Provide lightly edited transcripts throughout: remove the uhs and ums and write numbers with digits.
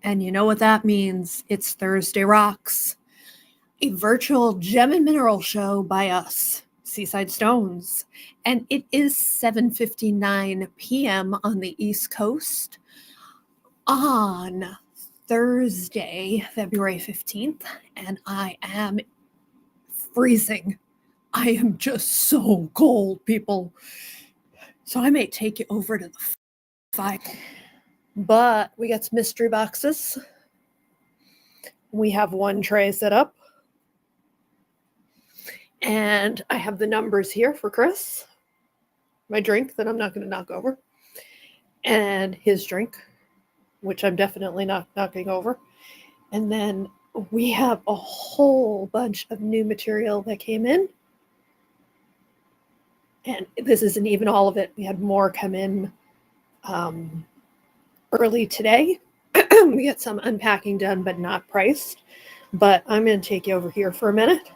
And you know what that means? It's Thursday Rocks, a virtual gem and mineral show by us, Seaside Stones. And it is 7:59 p.m. on the East Coast on Thursday, February 15th, and I am freezing. I am just so cold, people. So I may take you over to the fire. But we got some mystery boxes. We have one tray set up. And I have the numbers here for Chris. My drink that I'm not going to knock over. And his drink, which I'm definitely not knocking over. And then we have a whole bunch of new material that came in. And this isn't even all of it. We had more come in early today. We got some unpacking done, but not priced. But I'm going to take you over here for a minute.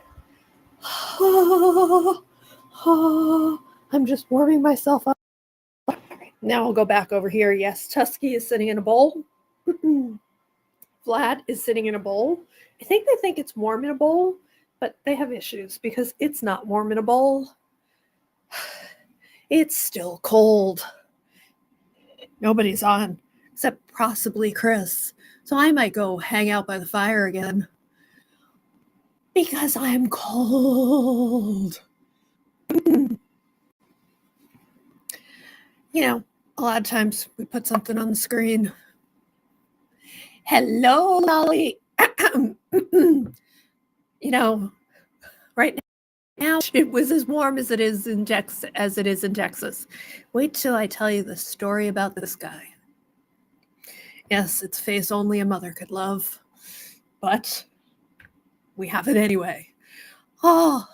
I'm just warming myself up. All right, now I'll go back over here. Yes, Tusky is sitting in a bowl. Vlad is sitting in a bowl. I think they think it's warm in a bowl, but they have issues because it's not warm in a bowl. It's still cold. Nobody's on, except possibly Chris. So I might go hang out by the fire again. Because I'm cold. You know, a lot of times we put something on the screen. Hello, Lolly. You know, right now it was as warm as it is in Texas. Wait till I tell you the story about this guy. Yes, it's face only a mother could love, but we have it anyway. Oh,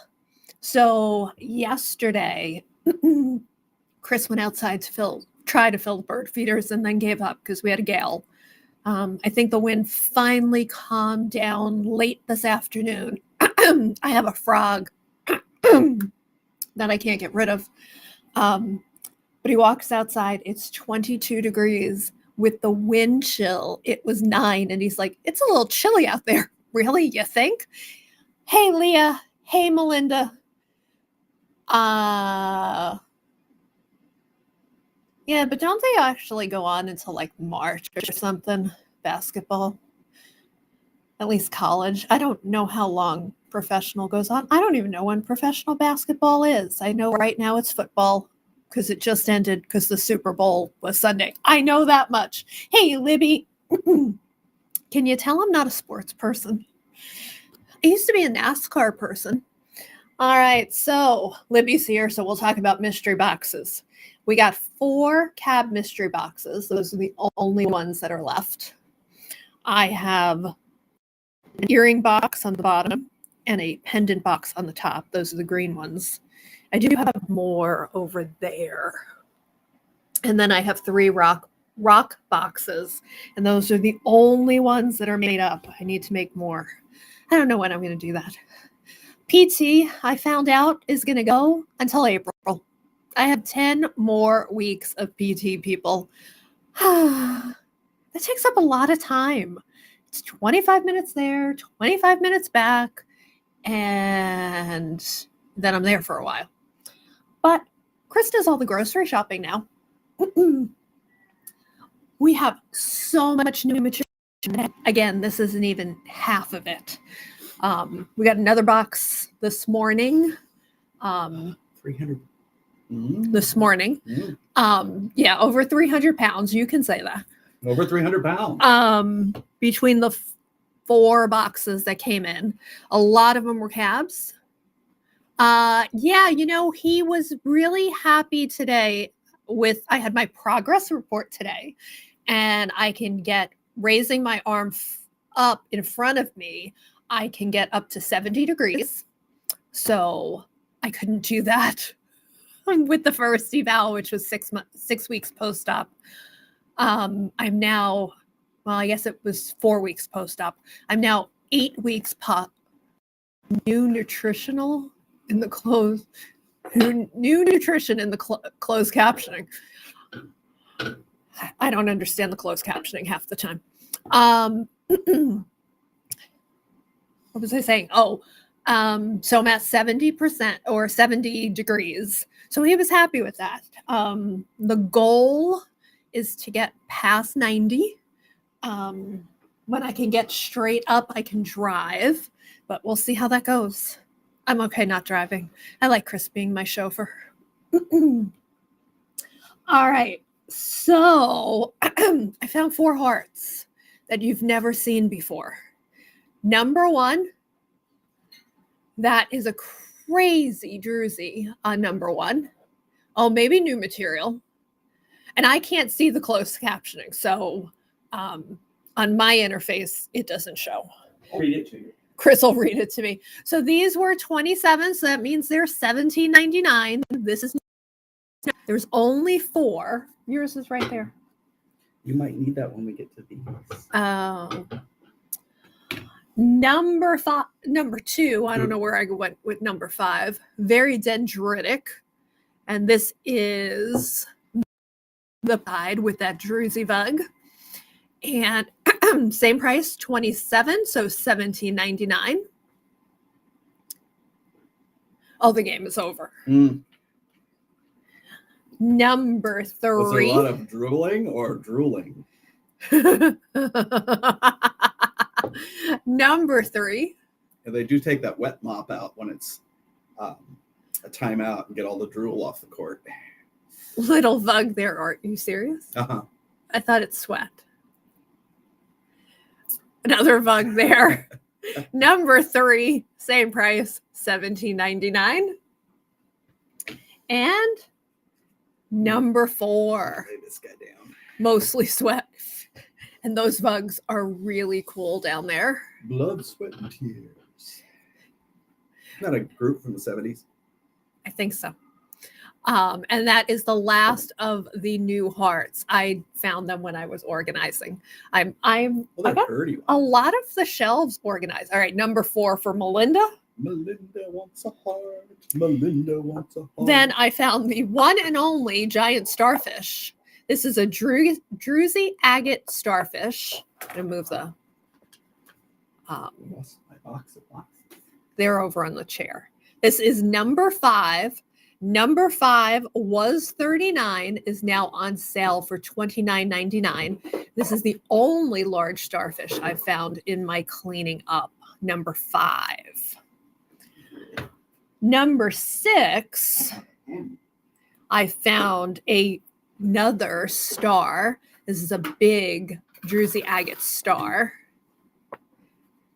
so yesterday, Chris went outside to try to fill the bird feeders and then gave up because we had a gale. I think the wind finally calmed down late this afternoon. I have a frog that I can't get rid of. But he walks outside. It's 22 degrees with the wind chill. It was 9, and he's like, it's a little chilly out there. Really, you think? Hey, Leah. Hey, Melinda. Yeah, but don't they actually go on until like March or something? Basketball. At least college. I don't know how long professional goes on. I don't even know when professional basketball is. I know right now it's football because it just ended because the Super Bowl was Sunday. I know that much. Hey, Libby. Can you tell I'm not a sports person? I used to be a NASCAR person. All right, so Libby's here, so we'll talk about mystery boxes. We got 4 cab mystery boxes. Those are the only ones that are left. I have an earring box on the bottom and a pendant box on the top. Those are the green ones. I do have more over there. And then I have 3 rock boxes, and those are the only ones that are made up. I need to make more. I don't know when I'm going to do that. PT, I found out, is going to go until April. I have 10 more weeks of PT, people. That takes up a lot of time. It's 25 minutes there, 25 minutes back, and then I'm there for a while. But Chris does all the grocery shopping now. We have so much new material. Again, this isn't even half of it. We got another box this morning. 300. This morning. Yeah, over 300 pounds. You can say that. Over 300 pounds. Between the 4 boxes that came in, a lot of them were cabs. Yeah, you know, he was really happy today I had my progress report today, and I can get raising my arm up in front of me. I can get up to 70 degrees. So I couldn't do that with the first eval, which was 6 weeks post-op. I'm now, well, I guess it was 4 weeks post-op. I'm now 8 weeks new nutritional in the closed, new nutrition in the closed captioning. I don't understand the closed captioning half the time. What was I saying? So I'm at 70% or 70 degrees. So he was happy with that. The goal is to get past 90. When I can get straight up, I can drive, but we'll see how that goes. I'm okay not driving. I like Chris being my chauffeur. All right. So I found 4 hearts that you've never seen before. Number 1, that is a crazy druzy number 1. Oh, maybe new material. And I can't see the closed captioning. So on my interface, it doesn't show. I'll read it to you. Chris will read it to me. So these were 27, so that means they're $17.99. This is, there's only 4. Yours is right there. You might need that when we get to these. Number 2, I don't know where I went with number 5. Very dendritic. And this is the side with that druzy bug. And same price, 27, so $17.99. Oh, the game is over. Number 3. Was there a lot of drooling or drooling? Number 3. And they do take that wet mop out when it's a timeout and get all the drool off the court. Little bug there. Are you serious? Uh-huh. I thought it sweat. Another bug there. Number 3, same price, $17.99. And number 4, Lay this guy down. mostly sweat. And those bugs are really cool down there. Blood, sweat, and tears. Not a group from the 70s. I think so. And that is the last of the new hearts. I found them when I was organizing. I got pretty. a lot of the shelves organized. All right, number 4 for Melinda. Melinda wants a heart. Melinda wants a heart. Then I found the one and only giant starfish. This is a druzy agate starfish. I'm gonna move the. Lost my box of boxes. They're over on the chair. This is number 5. Number 5 was $39, is now on sale for $29.99. This is the only large starfish I've found in my cleaning up. Number 5. Number 6, I found another star. This is a big druzy agate star,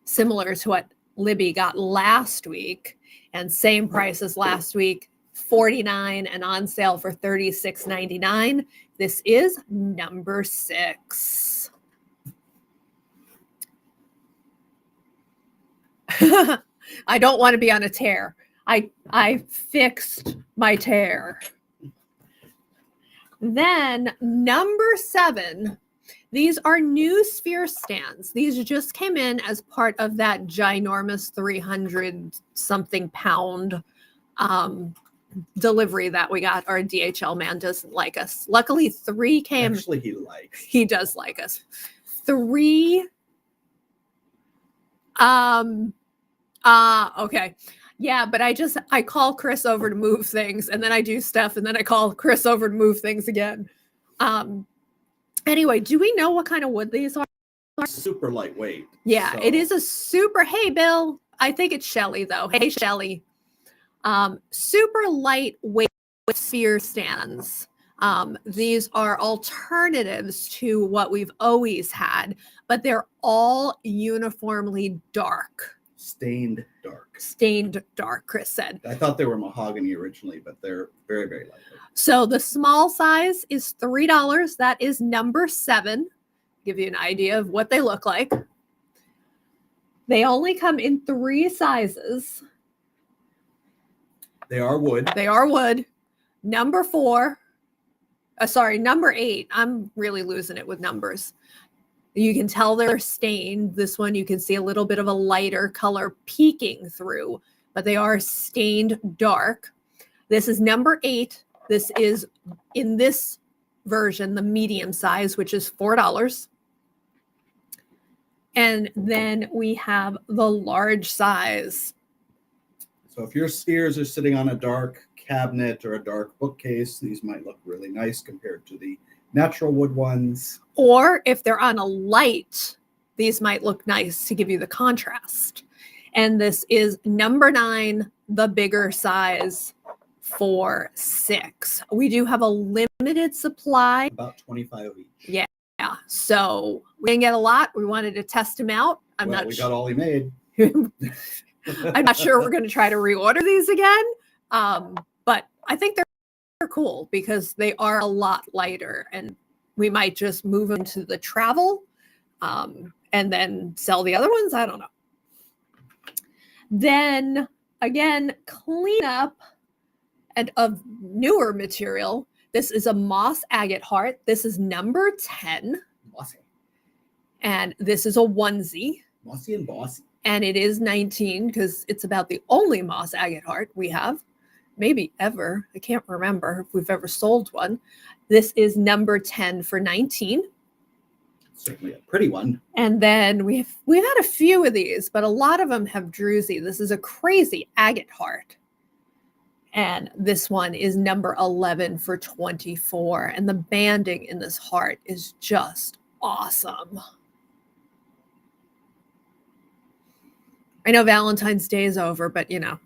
similar to what Libby got last week, and same price as last week. $49 and on sale for $36.99. This is number 6. I don't want to be on a tear. I fixed my tear. Then number 7, these are new sphere stands. These just came in as part of that ginormous 300 something pound delivery that we got. Our DHL man doesn't like us. Luckily 3 came. Actually, he likes. He does like us. 3. Okay. Yeah, but I call Chris over to move things, and then I do stuff, and then I call Chris over to move things again. Anyway, do we know what kind of wood these are? Super lightweight. Yeah, so. It is a super. Hey, Bill. I think it's Shelly though. Hey, Shelly. Super lightweight sphere stands. These are alternatives to what we've always had, but they're all uniformly dark. Stained dark, Chris said. I thought they were mahogany originally, but they're very, very lightweight. So the small size is $3. That is number 7. Give you an idea of what they look like. They only come in 3 sizes. They are wood. Number 8. I'm really losing it with numbers. You can tell they're stained. This one, you can see a little bit of a lighter color peeking through, but they are stained dark. This is number 8. This is, in this version, the medium size, which is $4. And then we have the large size. So if your spheres are sitting on a dark cabinet or a dark bookcase, these might look really nice compared to the natural wood ones. Or if they're on a light, these might look nice to give you the contrast. And this is number 9, the bigger size for 6. We do have a limited supply. About 25 of each. Yeah. So we didn't get a lot. We wanted to test them out. We got all he made. I'm not sure we're going to try to reorder these again. But I think they're cool because they are a lot lighter, and we might just move them to the travel and then sell the other ones. I don't know. Then again, cleanup and of newer material. This is a moss agate heart. This is number 10. Mossy. And this is a onesie. Mossy and bossy. And it is 19 because it's about the only moss agate heart we have. Maybe ever. I can't remember if we've ever sold one. This is number 10 for 19. Certainly a pretty one. And then we've had a few of these, but a lot of them have druzy. This is a crazy agate heart. And this one is number 11 for 24. And the banding in this heart is just awesome. I know Valentine's Day is over, but you know.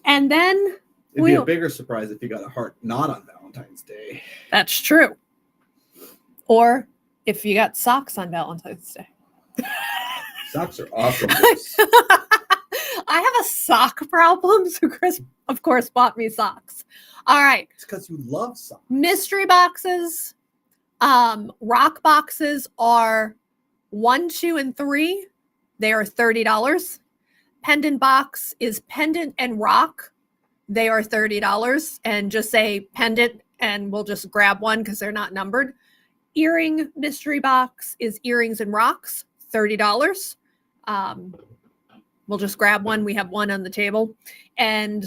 And then it'd be a bigger surprise if you got a heart not on Valentine's Day. That's true. Or if you got socks on Valentine's Day. Socks are awesome. I have a sock problem, so Chris, of course, bought me socks. All right. It's because you love socks. Mystery boxes. Rock boxes are 1, 2, and 3. They are $30. Pendant box is pendant and rock. They are $30. And just say pendant and we'll just grab one because they're not numbered. Earring mystery box is earrings and rocks, $30. We'll just grab one. We have one on the table. And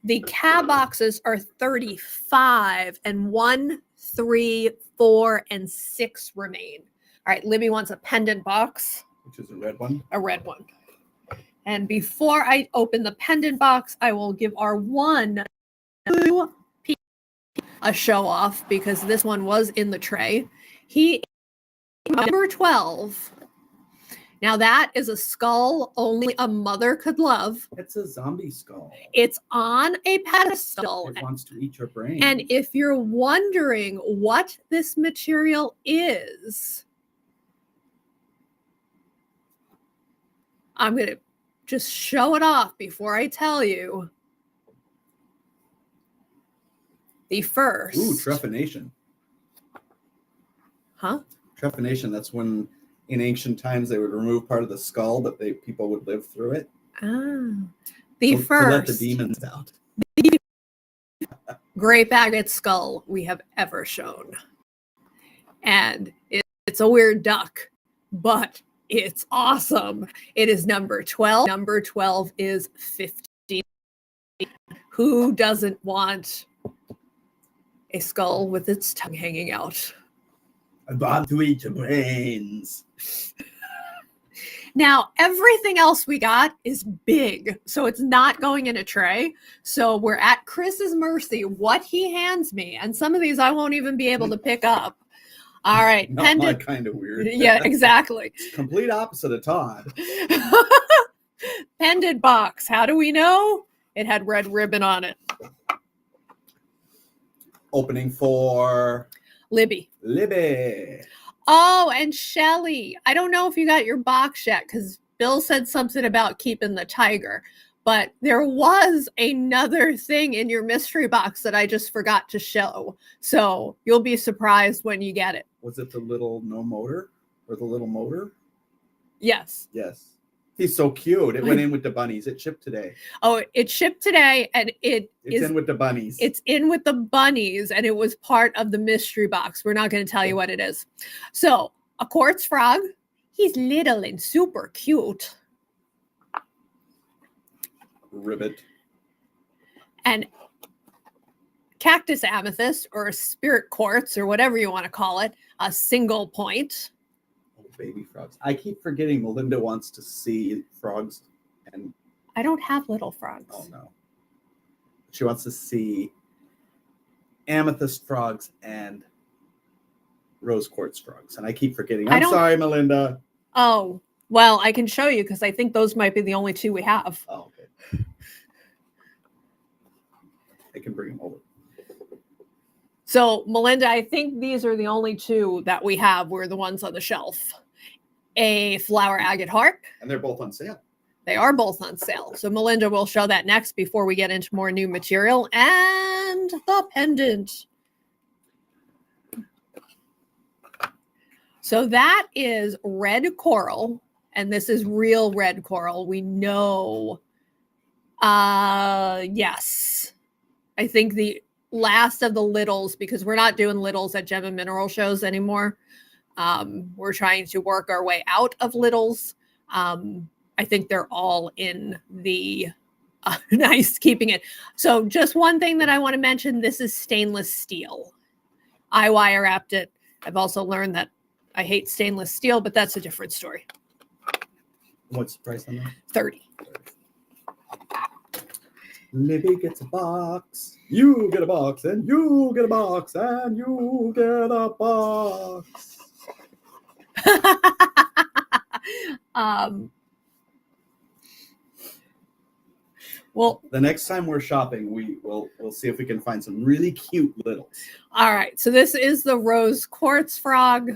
the cab boxes are $35, and 1, 3, 4, and 6 remain. All right, Libby wants a pendant box. Which is a red one. A red one. And before I open the pendant box, I will give our one a show off because this one was in the tray. He is number 12. Now that is a skull only a mother could love. It's a zombie skull. It's on a pedestal. It wants to eat your brain. And if you're wondering what this material is, I'm going to just show it off before I tell you. The first. Ooh, trephination. Huh? Trephination, that's when in ancient times they would remove part of the skull, but people would live through it. Ah. The to first. let the demons out. Grape agate skull we have ever shown. And it's a weird duck, but it's awesome. It is number 12. Number 12 is 50. Who doesn't want a skull with its tongue hanging out? I want to eat your brains. Now, everything else we got is big, so it's not going in a tray. So we're at Chris's mercy what he hands me. And some of these I won't even be able to pick up. All right. Not my kind of weird. Yeah, exactly. Complete opposite of Todd. Pendant box. How do we know? It had red ribbon on it. Opening for Libby. Oh, and Shelly. I don't know if you got your box yet because Bill said something about keeping the tiger, but there was another thing in your mystery box that I just forgot to show. So you'll be surprised when you get it. Was it the little no motor or the little motor? Yes. Yes. He's so cute. It went in with the bunnies. It shipped today. Oh, it shipped today, and it's in with the bunnies. It's in with the bunnies, and it was part of the mystery box. We're not going to tell you what it is. So, a quartz frog. He's little and super cute. Ribbit. And cactus amethyst, or spirit quartz, or whatever you want to call it, a single point. baby frogs. I keep forgetting Melinda wants to see frogs, and I don't have little frogs. oh no, she wants to see amethyst frogs and rose quartz frogs, and I keep forgetting. I'm sorry, Melinda. Oh, well, I can show you because I think those might be the only two we have. Oh, okay. I can bring them over. So, Melinda, I think these are the only two that we have. Were the ones on the shelf. A flower agate harp. And they're both on sale. They are both on sale. So, Melinda will show that next before we get into more new material. And the pendant. So, that is red coral. And this is real red coral. We know. Yes. I think the last of the littles, because we're not doing littles at Gem and Mineral shows anymore. We're trying to work our way out of littles. I think they're all in the nice keeping it. So just one thing that I want to mention, this is stainless steel. I wire wrapped it. I've also learned that I hate stainless steel, but that's a different story. What's the price on that? 30. Libby gets a box. You get a box, and you get a box, and you get a box. Well, the next time we're shopping, we'll see if we can find some really cute littles. All right. So this is the rose quartz frog.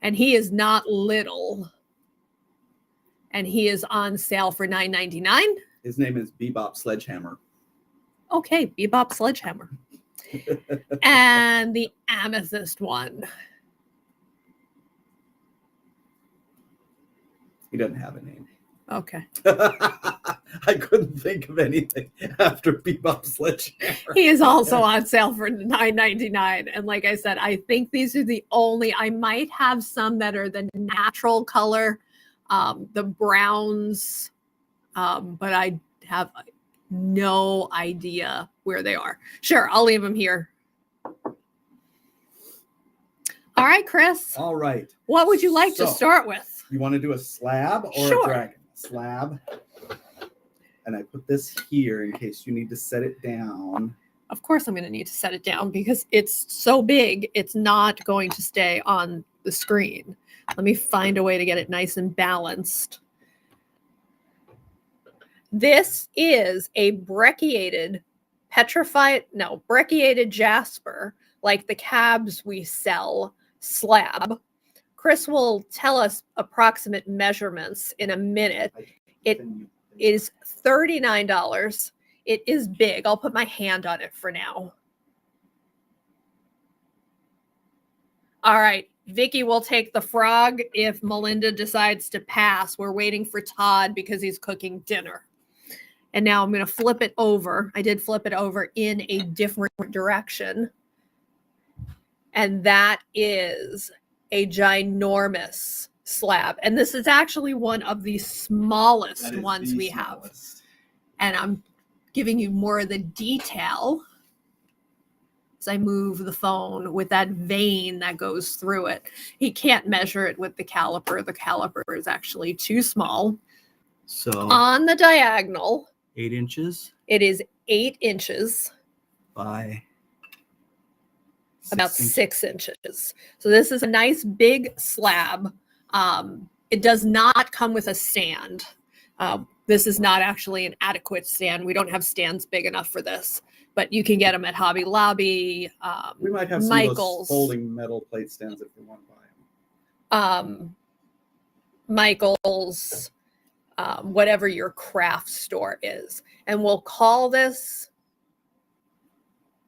And he is not little. And he is on sale for $9.99. His name is Bebop Sledgehammer. Okay, Bebop Sledgehammer. And the amethyst one. He doesn't have a name. Okay. I couldn't think of anything after Bebop Sledgehammer. He is also on sale for $9.99. And like I said, I think these are the only, I might have some that are the natural color, the browns, but I have no idea where they are. Sure, I'll leave them here. All right, Chris. All right. What would you like to start with? You want to do a slab or Sure. a dragon? Slab. And I put this here in case you need to set it down. Of course I'm going to need to set it down because it's so big, it's not going to stay on the screen. Let me find a way to get it nice and balanced. This is a brecciated jasper, like the cabs we sell, slab. Chris will tell us approximate measurements in a minute. It is $39. It is big. I'll put my hand on it for now. All right. Vicky will take the frog if Melinda decides to pass. We're waiting for Todd because he's cooking dinner. And now I'm going to flip it over. I did flip it over in a different direction. And that is a ginormous slab. And this is actually one of the smallest ones we have. And I'm giving you more of the detail as I move the phone with that vein that goes through it. He can't measure it with the caliper. The caliper is actually too small. So on the diagonal, 8 inches. It is 8 inches By about 6 inches. So this is a nice big slab. It does not come with a stand. This is not actually an adequate stand. We don't have stands big enough for this, but you can get them at Hobby Lobby. We might have some Michael's, of those folding metal plate stands if we want to buy them. Michael's, whatever your craft store is. And we'll call this,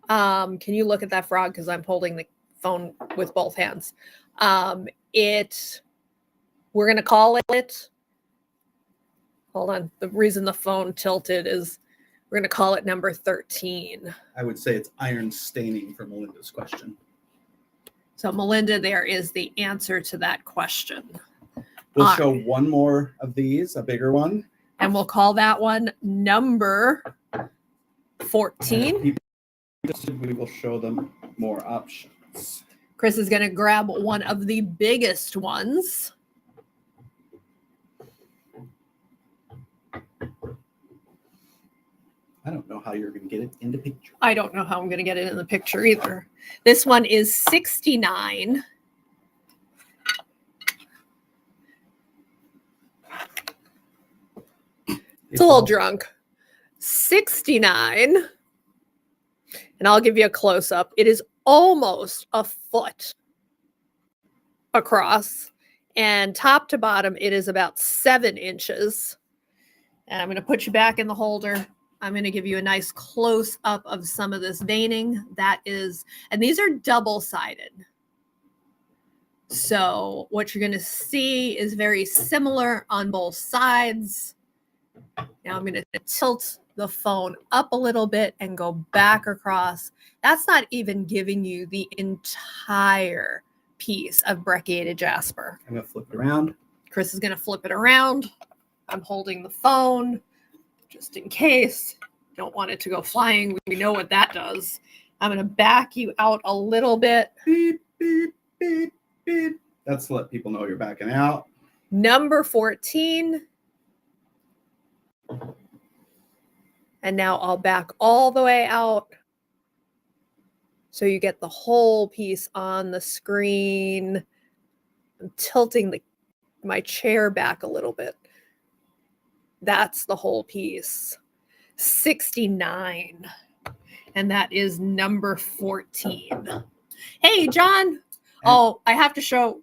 can you look at that frog? Because I'm holding the phone with both hands. We're going to call it, hold on. The reason the phone tilted is we're going to call it number 13. I would say it's iron staining for Melinda's question. So Melinda, there is the answer to that question. We'll show one more of these, a bigger one. And we'll call that one number 14. We will show them more options. cards. Chris is going to grab one of the biggest ones. I don't know how you're going to get it in the picture. I don't know how I'm going to get it in the picture either. This one is 69. It's a little drunk. 69. And I'll give you a close-up. It is almost a foot across. And top to bottom, it is about 7 inches. And I'm going to put you back in the holder. I'm going to give you a nice close-up of some of this veining. That is, and these are double-sided. So what you're going to see is very similar on both sides. Now I'm going to tilt the phone up a little bit and go back across. That's not even giving you the entire piece of brecciated jasper. I'm going to flip it around. Chris is going to flip it around. I'm holding the phone just in case. Don't want it to go flying. We know what that does. I'm going to back you out a little bit. Beep, beep, beep, beep. That's to let people know you're backing out. Number 14. And now I'll back all the way out so you get the whole piece on the screen. I'm tilting my chair back a little bit. That's the whole piece. 69. And that is number 14. Hey, John. Oh, I have to show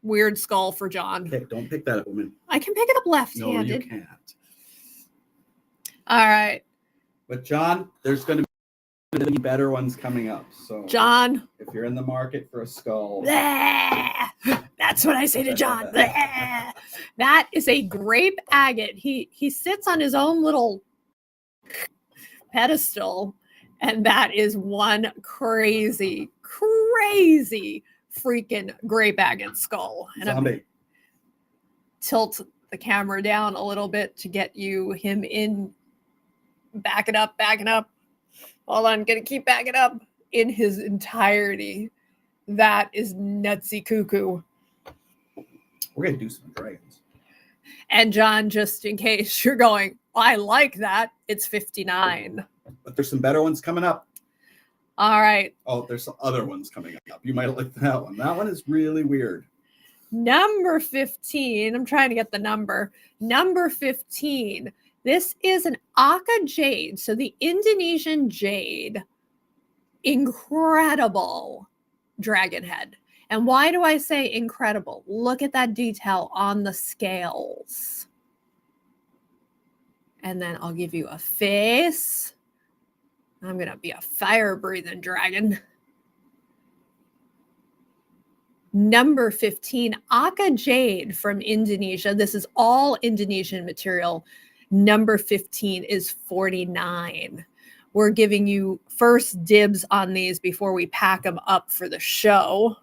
weird skull for John. Okay, don't pick that up, woman. I can pick it up left-handed. No, you can't. All right. But John, there's going to be better ones coming up. So John. if you're in the market for a skull. That's what I say to John. That is a grape agate. He sits on his own little pedestal, and that is one crazy freaking grape agate skull. And Zombie. I'm tilt the camera down a little bit to get him in. Back it up. Hold on, I'm gonna keep backing up in his entirety. That is nutsy cuckoo. We're gonna do some dragons. And John, just in case you're going, I like that, it's 59. But there's some better ones coming up. All right. Oh, there's some other ones coming up. You might like that one. That one is really weird. Number 15. I'm trying to get the number. Number 15. This is an Aka jade. So the Indonesian jade, incredible dragon head. And why do I say incredible? Look at that detail on the scales. And then I'll give you a face. I'm going to be a fire-breathing dragon. Number 15, Aka jade from Indonesia. This is all Indonesian material. Number 15 is 49. We're giving you first dibs on these before we pack them up for the show.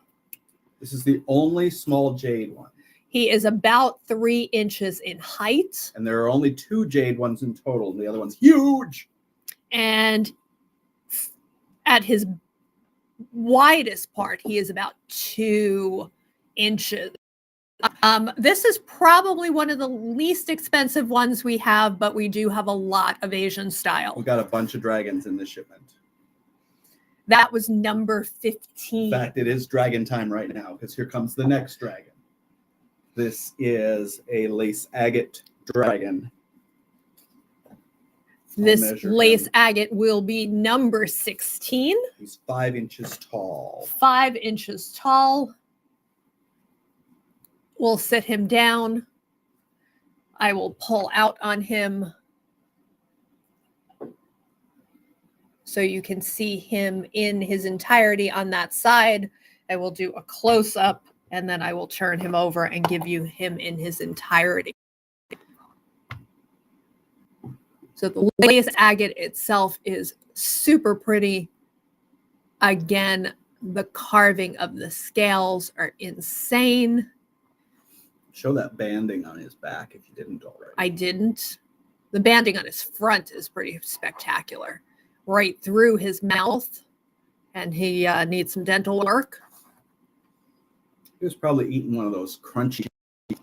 This is the only small jade one. He is about 3 inches in height. And there are only 2 jade ones in total. And the other one's huge. And at his widest part, he is about 2 inches. This is probably one of the least expensive ones we have, but we do have a lot of Asian style. We got a bunch of dragons in this shipment. That was number 15. In fact, it is dragon time right now because here comes the next dragon. This is a lace agate dragon. This lace agate will be number 16. He's 5 inches tall. 5 inches tall. We'll sit him down. I will pull out on him so you can see him in his entirety on that side. I will do a close-up, and then I will turn him over and give you him in his entirety. So the lace agate itself is super pretty. Again, the carving of the scales are insane. Show that banding on his back if you didn't already. I didn't. The banding on his front is pretty spectacular. Right through his mouth and he needs some dental work. He was probably eating one of those crunchy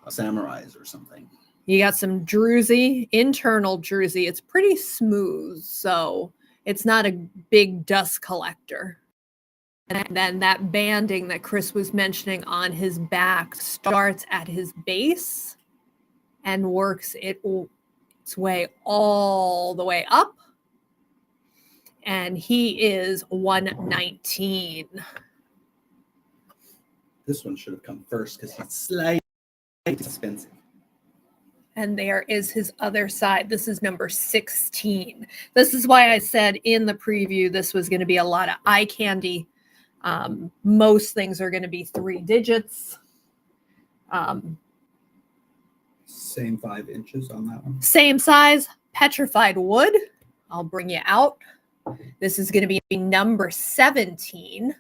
samurais or something. You got some druzy, internal druzy. It's pretty smooth, so it's not a big dust collector. And then that banding that Chris was mentioning on his back starts at his base and works its way all the way up. And he is 119. This one should have come first because he's slightly expensive. And there is his other side. This is number 16. This is why I said in the preview this was going to be a lot of eye candy. Most things are going to be 3 digits. Same 5 inches on that one. Same size, petrified wood. I'll bring you out. This is going to be number 17.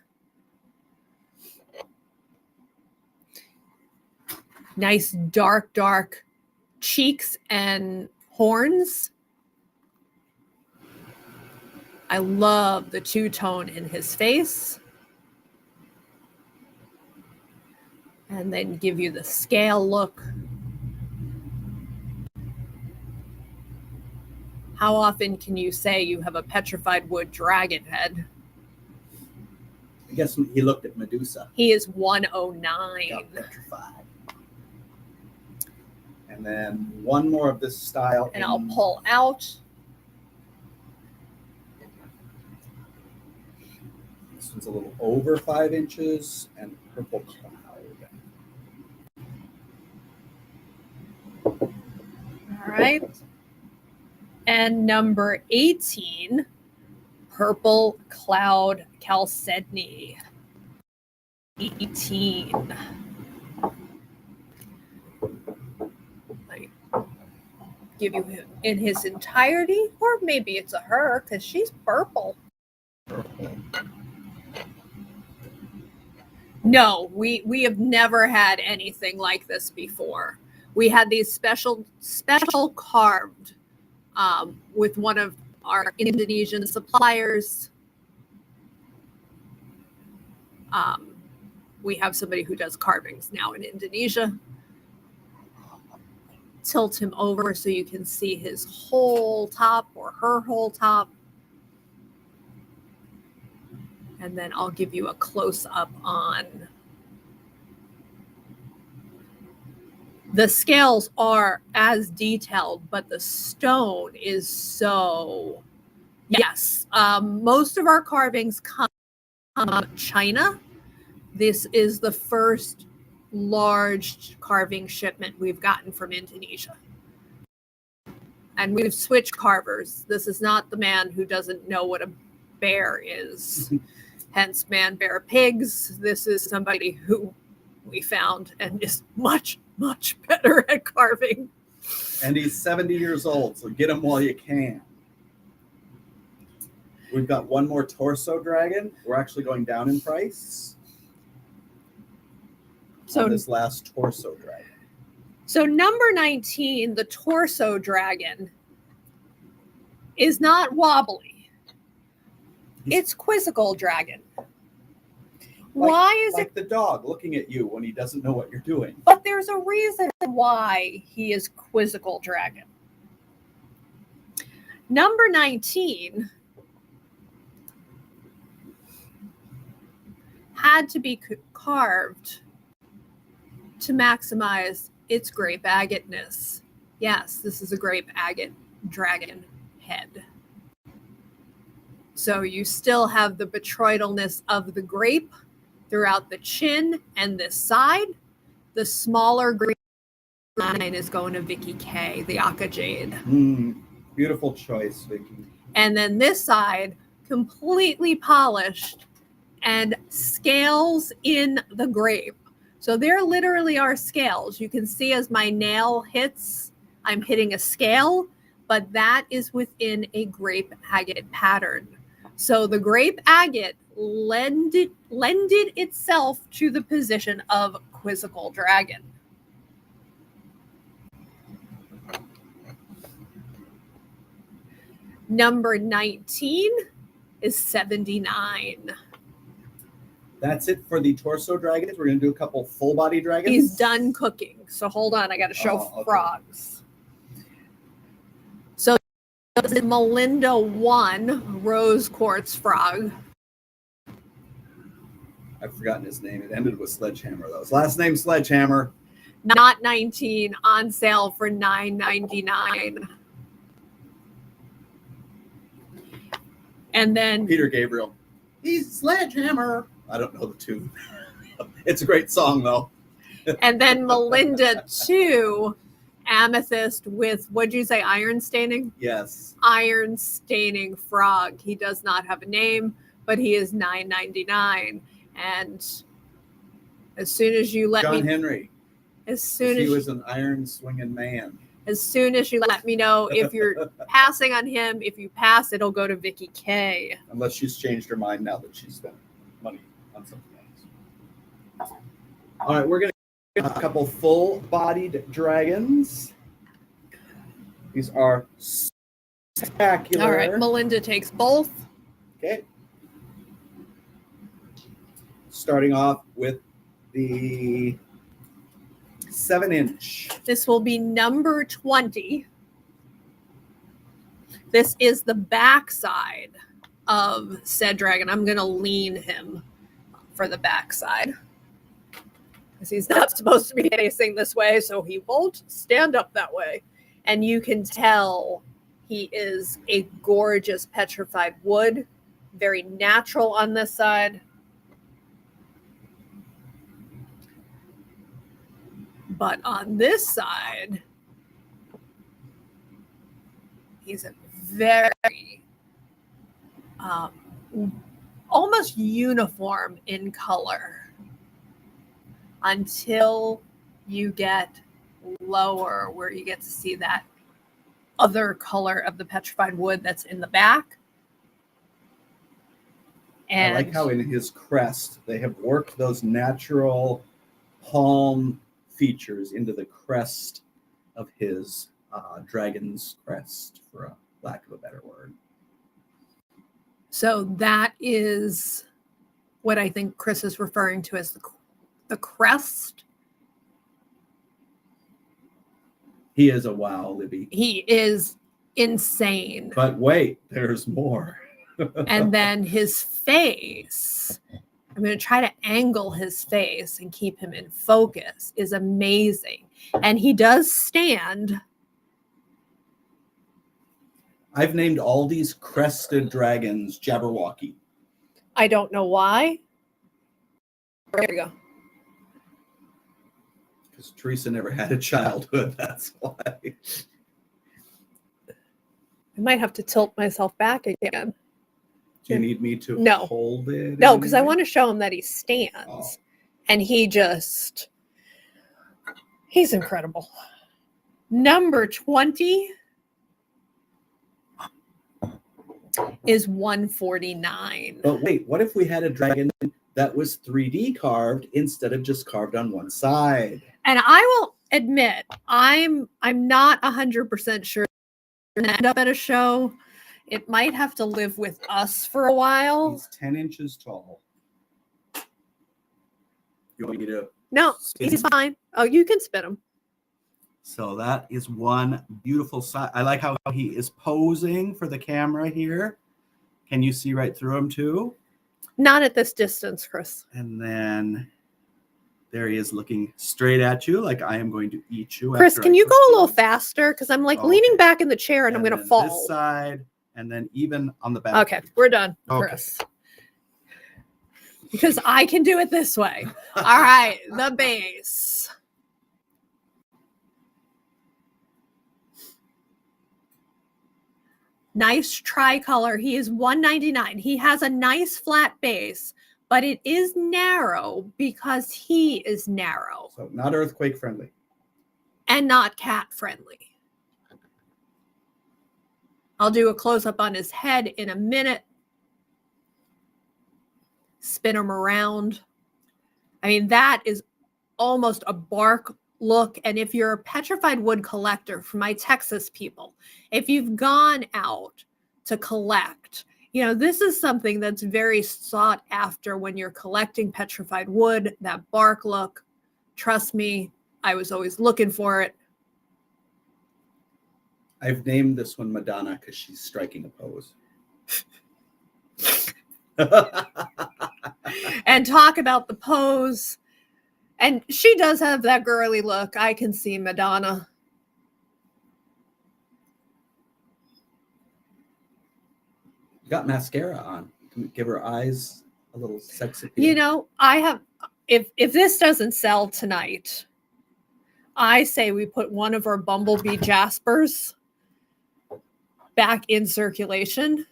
Nice dark cheeks and horns. I love the two-tone in his face. And then give you the scale look. How often can you say you have a petrified wood dragon head? I guess he looked at Medusa. He is 109. Got petrified. And then one more of this style. And I'll pull out. This one's a little over 5 inches and purple cloud. All right. And number 18, Purple Cloud Chalcedony. 18. Give you him in his entirety, or maybe it's a her because she's purple. No, we have never had anything like this before. We had these special carved with one of our Indonesian suppliers. We have somebody who does carvings now in Indonesia. Tilt him over so you can see his whole top or her whole top. And then I'll give you a close-up on. The scales are as detailed, but the stone is so... Yes, most of our carvings come from China. This is the first large carving shipment we've gotten from Indonesia. And we've switched carvers. This is not the man who doesn't know what a bear is. Hence man, bear, pigs. This is somebody who we found and is much, much better at carving. And he's 70 years old, so get him while you can. We've got one more torso dragon. We're actually going down in price. So this last torso dragon. So number 19, the torso dragon, is not wobbly. It's quizzical dragon. Why is like the dog looking at you when he doesn't know what you're doing? But there's a reason why he is quizzical dragon. Number 19 had to be carved to maximize its grape agateness. Yes, this is a grape agate dragon head. So you still have the botryoidalness of the grape throughout the chin and this side. The smaller green line is going to Vicky K, the Aka Jade. Beautiful choice, Vicky. And then this side, completely polished and scales in the grape. So there literally are scales. You can see as my nail hits, I'm hitting a scale, but that is within a grape agate pattern. So the grape agate lended itself to the position of quizzical dragon. Number 19 is 79. That's it for the torso dragons. We're going to do a couple full body dragons. He's done cooking. So hold on. I got to show okay. frogs. So this is Melinda 1 rose quartz frog. I've forgotten his name. It ended with Sledgehammer, though. His last name Sledgehammer. Not 19, on sale for $9.99. And then Peter Gabriel. He's Sledgehammer. I don't know the tune. It's a great song, though. and then Melinda 2 amethyst with, what'd you say, iron staining? Yes. Iron staining frog. He does not have a name, but he is $9.99. And as soon as you let John me, Henry. as soon He as was an iron swinging man. as soon as you let me know if you're passing on him, if you pass, it'll go to Vicky K. Unless she's changed her mind now that she's spent money on something else. All right, we're going to get a couple full-bodied dragons. These are spectacular. All right, Melinda takes both. Okay. Starting off with the 7-inch. This will be number 20. This is the backside of said dragon. I'm going to lean him for the backside because he's not supposed to be facing this way, so he won't stand up that way. And you can tell he is a gorgeous petrified wood, very natural on this side. But on this side, he's a very almost uniform in color until you get lower where you get to see that other color of the petrified wood that's in the back. And I like how in his crest they have worked those natural palm features into the crest of his dragon's crest, for a lack of a better word. so that is what I think Chris is referring to as the crest. He is a wow, Libby. He is insane. But wait, there's more. And then his face, I'm going to try to angle his face and keep him in focus, is amazing. And he does stand. I've named all these crested dragons Jabberwocky. I don't know why. There we go. Because Teresa never had a childhood, that's why. I might have to tilt myself back again. Do you need me to No. hold it? No, because I want to show him that he stands. Oh. And he's incredible. Number 20 is $149. But wait, what if we had a dragon that was 3D carved instead of just carved on one side? And I will admit, I'm not 100% sure to end up at a show. It might have to live with us for a while. He's 10 inches tall. You want me to? No, spin he's him? fine. Oh, you can spin him. So that is one beautiful side. I like how he is posing for the camera here. Can you see right through him too? Not at this distance, Chris. And then there he is looking straight at you like I am going to eat you. Chris, after can I you cook go a you. little faster? Because I'm like Okay. leaning back in the chair and I'm going to then fall. This side, and then even on the back. Okay, we're done, Okay. Chris. Because I can do it this way. All right, the base. Nice tricolor. He is $199. He has a nice flat base, but it is narrow because he is narrow So not earthquake friendly. and not cat friendly. I'll do a close up on his head in a minute. Spin him around. I mean, that is almost a bark look. And if you're a petrified wood collector, for my Texas people, if you've gone out to collect You know, this is something that's very sought after when you're collecting petrified wood, that bark look. Trust me, I was always looking for it. I've named this one Madonna because she's striking a pose. And talk about the pose. And she does have that girly look. I can see Madonna. Got mascara on. Give her eyes a little sex appeal. You know, I have, if this doesn't sell tonight, I say we put one of our Bumblebee Jaspers back in circulation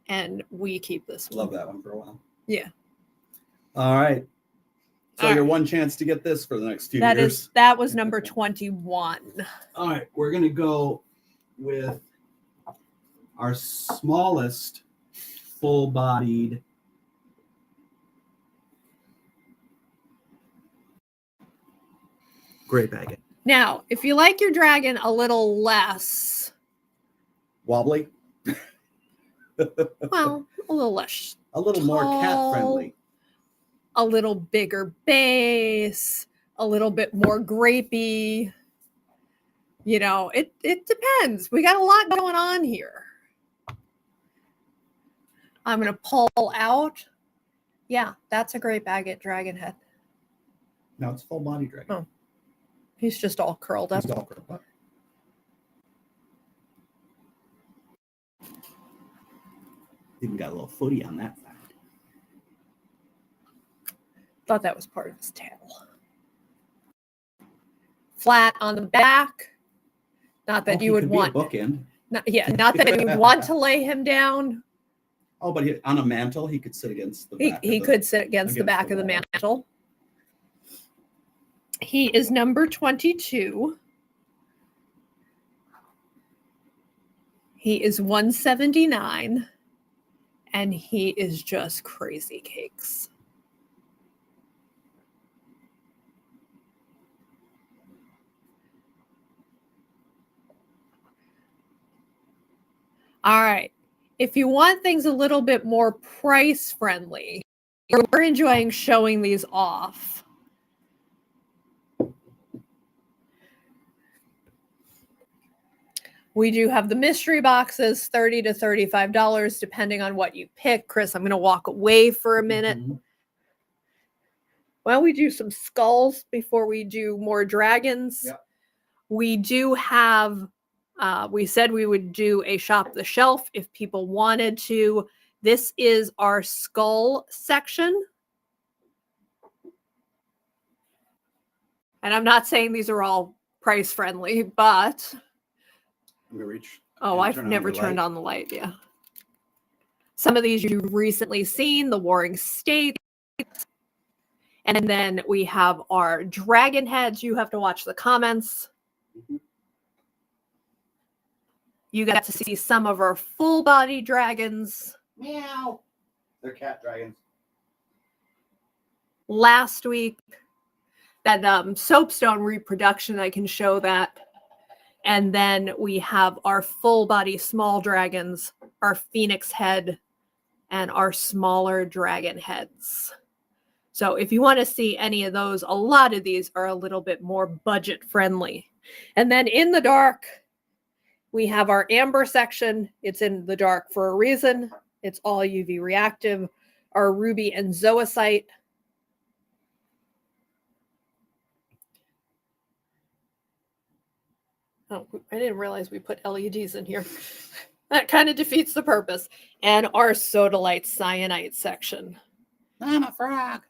and we keep this one. Love that one for a while. Yeah. All right. So All your right. one chance to get this for the next few years. That was number 21. All right. We're going to go with our smallest full-bodied gray baguette. Now, if you like your dragon a little less, Wobbly. well, a little less, A little more cat-friendly. a little bigger base, a little bit more grapey, you know, it depends. We got a lot going on here. I'm going to pull out. Yeah, that's a great baguette dragon head. No, it's full-body dragon. Oh. He's just all curled up. He's all curled up. Even got a little footy on that side. Thought that was part of his tail. Flat on the back. Not that you would want. Bookend. Not that you would want to lay him down. Oh, but on a mantle, he could sit against the back. He could sit against the back of the mantle. He is number 22. He is 179. And he is just crazy cakes. All right. If you want things a little bit more price friendly, we're enjoying showing these off. We do have the mystery boxes, $30 to $35, depending on what you pick. Chris, I'm going to walk away for a minute. Mm-hmm. Well, we do some skulls before we do more dragons. Yep. We do have, we said we would do a shop the shelf if people wanted to. This is our skull section. And I'm not saying these are all price friendly, but... I'm gonna reach. Oh, I've never turned on the light. Yeah. Some of these you've recently seen, the Warring States. And then we have our dragon heads. You have to watch the comments. Mm-hmm. You got to see some of our full body dragons. Meow. They're cat dragons. Last week, that soapstone reproduction, I can show that. And then we have our full body small dragons, our phoenix head, and our smaller dragon heads. So if you want to see any of those, a lot of these are a little bit more budget friendly. And then in the dark, we have our amber section. It's in the dark for a reason. It's all UV reactive. Our ruby and zoisite. Oh, I didn't realize we put LEDs in here. That kind of defeats the purpose. And our sodalite cyanite section. I'm a frog.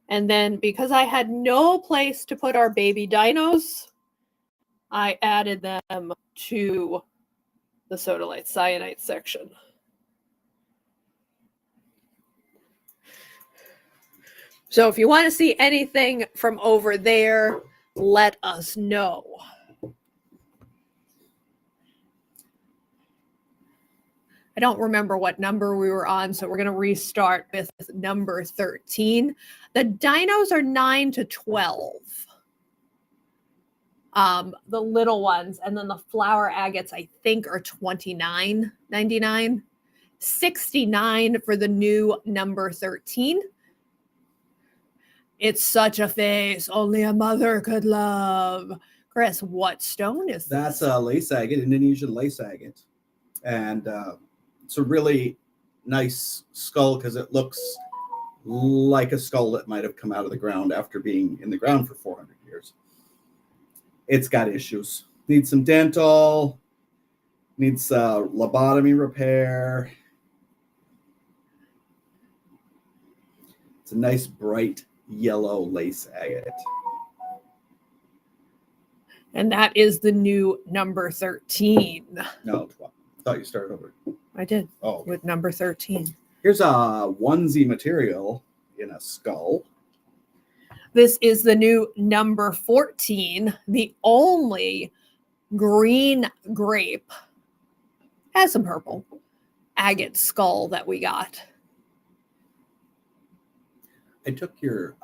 And then because I had no place to put our baby dinos, I added them to the sodalite cyanite section. So if you want to see anything from over there, let us know. I don't remember what number we were on, so we're going to restart with number 13. The dinos are 9 to 12. The little ones, and then the flower agates, I think, are $29.99. $69 for the new number 13. It's such a face only a mother could love. Chris, what stone is That's this? a lace agate, Indonesian lace agate. And it's a really nice skull because it looks like a skull that might have come out of the ground after being in the ground for 400 years. It's got issues. Needs some dental, needs lobotomy repair. It's a nice bright yellow lace agate. And that is the new number 13. No, 12. I thought you started over. I did Oh, okay. with number 13. Here's a onesie material in a skull. This is the new number 14, the only green grape, has some purple, agate skull that we got. I took your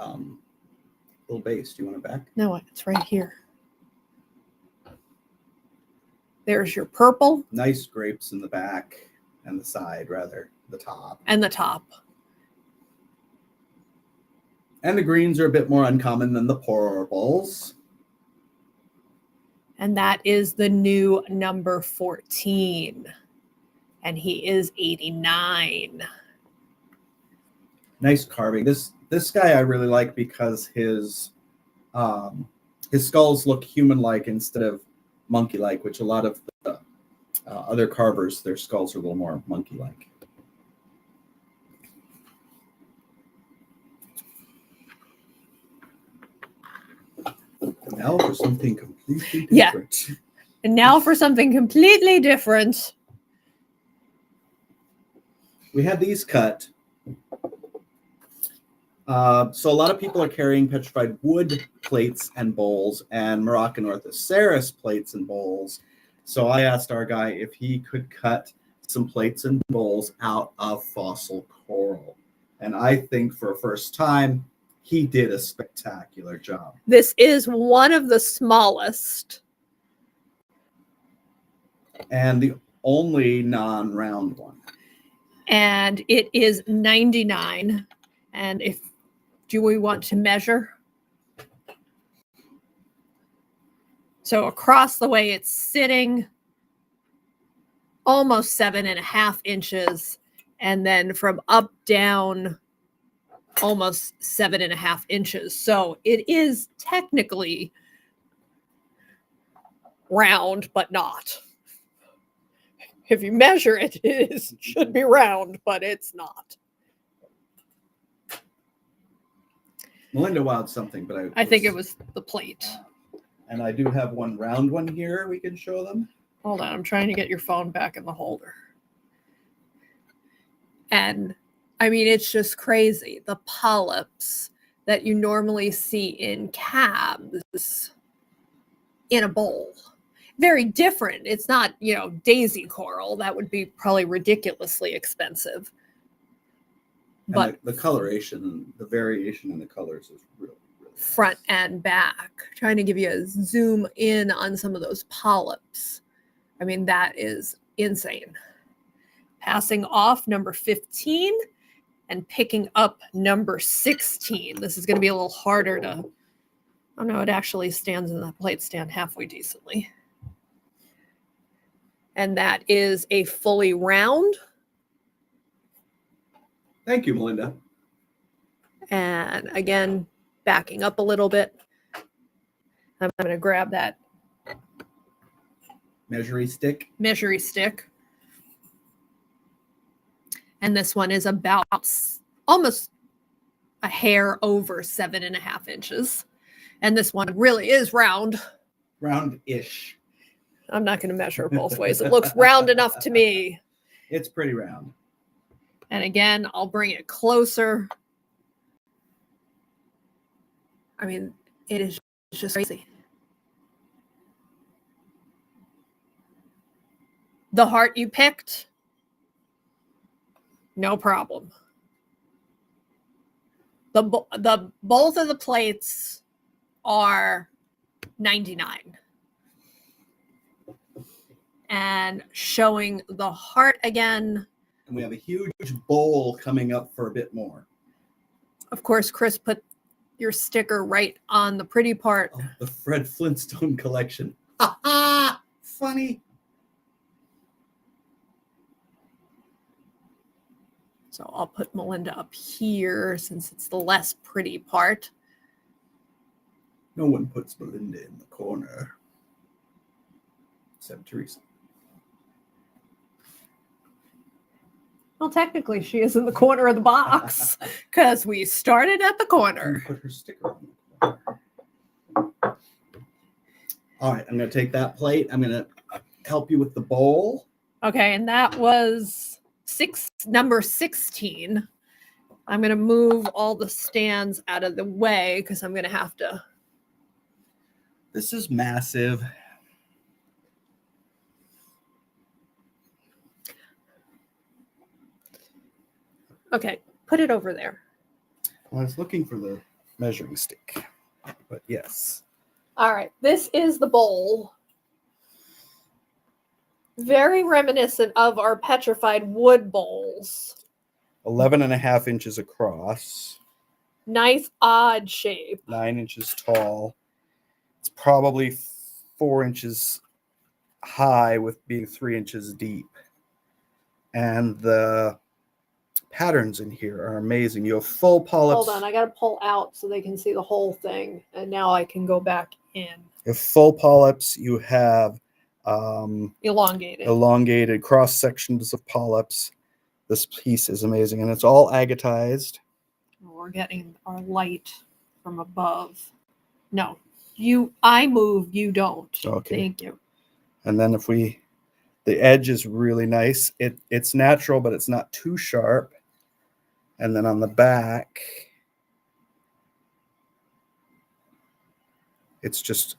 little base. Do you want it back? No, it's right here. There's your purple Nice grapes in the back and the side, rather, the top. and the top. And the greens are a bit more uncommon than the purples. And that is the new number 14. And he is 89. Nice carving. This guy I really like because his skulls look human-like instead of monkey-like, which a lot of the other carvers, their skulls are a little more monkey-like. Now for something completely different. Yeah. And now for something completely different. We had these cut. So a lot of people are carrying petrified wood plates and bowls and Moroccan Orthoceras plates and bowls. So I asked our guy if he could cut some plates and bowls out of fossil coral. And I think for a first time, he did a spectacular job. This is one of the smallest. And the only non-round one. And it is 99. And do we want to measure? So across the way it's sitting almost 7.5 inches. And then from up down almost 7.5 inches. So it is technically round, but not. If you measure it, it should be round, but it's not. Melinda wowed something, but I think it was the plate. And I do have one round one here we can show them. Hold on, I'm trying to get your phone back in the holder. And I mean, it's just crazy. The polyps that you normally see in cabs in a bowl. Very different. It's not, daisy coral. That would be probably ridiculously expensive. And But the coloration, the variation in the colors is really, really nice. Front and back. Trying to give you a zoom in on some of those polyps. I mean, that is insane. Passing off number 15 and picking up number 16. This is going to be a little harder to... Oh, no, it actually stands in the plate stand halfway decently. And that is a fully round. Thank you, Melinda. And again, backing up a little bit. I'm going to grab that Measuring stick. measuring stick. And this one is about almost a hair over 7.5 inches. And this one really is round. Round-ish. I'm not going to measure it both ways. It looks round enough to me. It's pretty round. And again, I'll bring it closer. I mean, it is just crazy. The heart you picked, no problem. The both of the plates are 99. And showing the heart again, And we have a huge bowl coming up for a bit more. Of course, Chris put your sticker right on the pretty part. Oh, the Fred Flintstone collection. Ha ha! Funny. So I'll put Melinda up here since it's the less pretty part. No one puts Belinda in the corner. Except Teresa. Well, technically, she is in the corner of the box because we started at the corner. Put her sticker on the corner. All right, I'm going to take that plate. I'm going to help you with the bowl. Okay, and that was number 16. I'm going to move all the stands out of the way because I'm going to have to. This is massive. Okay, put it over there. Well, I was looking for the measuring stick, but yes. All right, this is the bowl. Very reminiscent of our petrified wood bowls. 11.5 inches across. Nice odd shape. 9 inches tall. It's probably 4 inches high with being 3 inches deep. And the patterns in here are amazing. You have full polyps. Hold on, I got to pull out so they can see the whole thing. And now I can go back in. You have full polyps. You have elongated cross sections of polyps. This piece is amazing, and it's all agatized. We're getting our light from above. No, I move, you don't. Okay. Thank you. And then the edge is really nice. It's natural, but it's not too sharp. And then on the back, it's just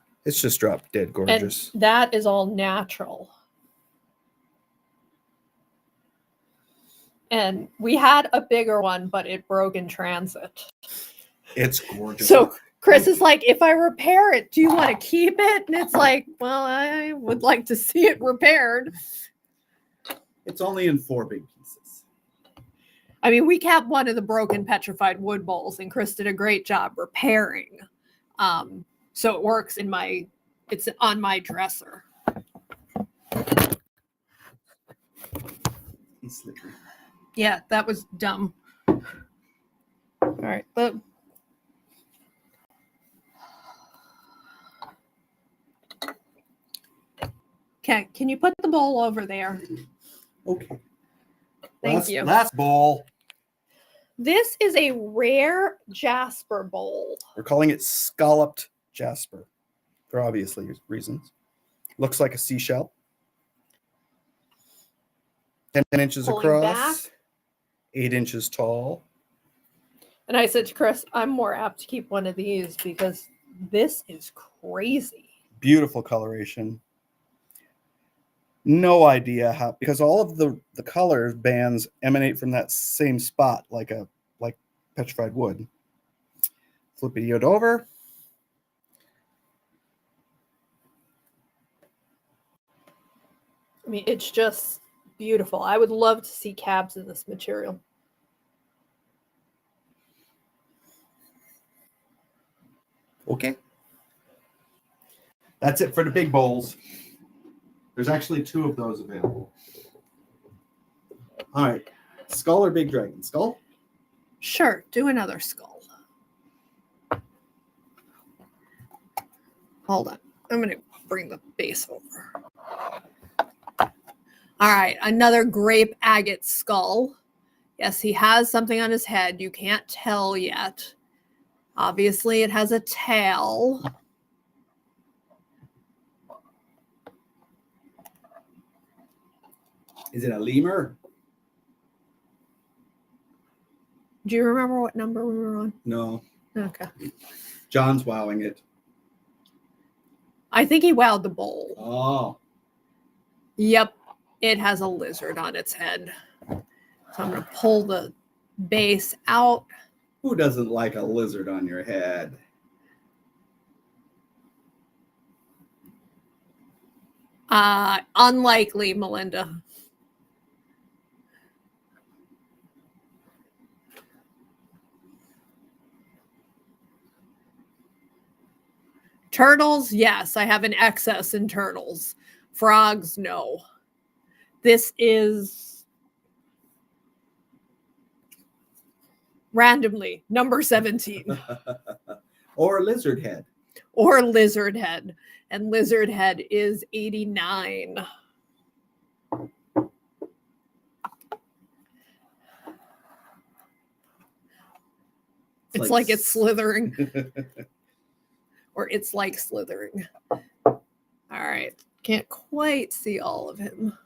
drop dead gorgeous. And that is all natural. And we had a bigger one, but it broke in transit. It's gorgeous. So Chris is like, if I repair it, do you want to keep it? And it's like, well, I would like to see it repaired. It's only in 4 big pieces. I mean, we kept one of the broken petrified wood bowls, and Chris did a great job repairing. So it works it's on my dresser. He's slippery. Yeah, that was dumb. All right, but okay, can you put the bowl over there? Okay. Thank you. Last bowl. This is a rare jasper bowl. We're calling it scalloped jasper for obvious reasons. Looks like a seashell. 10 inches Pulling across, back. 8 inches tall. And I said to Chris, I'm more apt to keep one of these because this is crazy. Beautiful coloration. No idea how, because all of the color bands emanate from that same spot, like petrified wood. Flipping it over. I mean, it's just beautiful. I would love to see cabs in this material. Okay. That's it for the big bowls. There's actually 2 of those available. All right. Skull or big dragon? Skull? Sure, do another skull. Hold on. I'm going to bring the base over. All right, another grape agate skull. Yes, he has something on his head. You can't tell yet. Obviously, it has a tail. Is it a lemur? Do you remember what number we were on? No. Okay. John's wowing it. I think he wowed the bowl. Oh. Yep, it has a lizard on its head. So I'm going to pull the base out. Who doesn't like a lizard on your head? Unlikely, Melinda. Turtles, yes, I have an excess in turtles. Frogs, no. This is randomly number 17. Or lizard head. Or lizard head. And lizard head is 89. It's like it's slithering. Or it's like slithering. All right. Can't quite see all of him.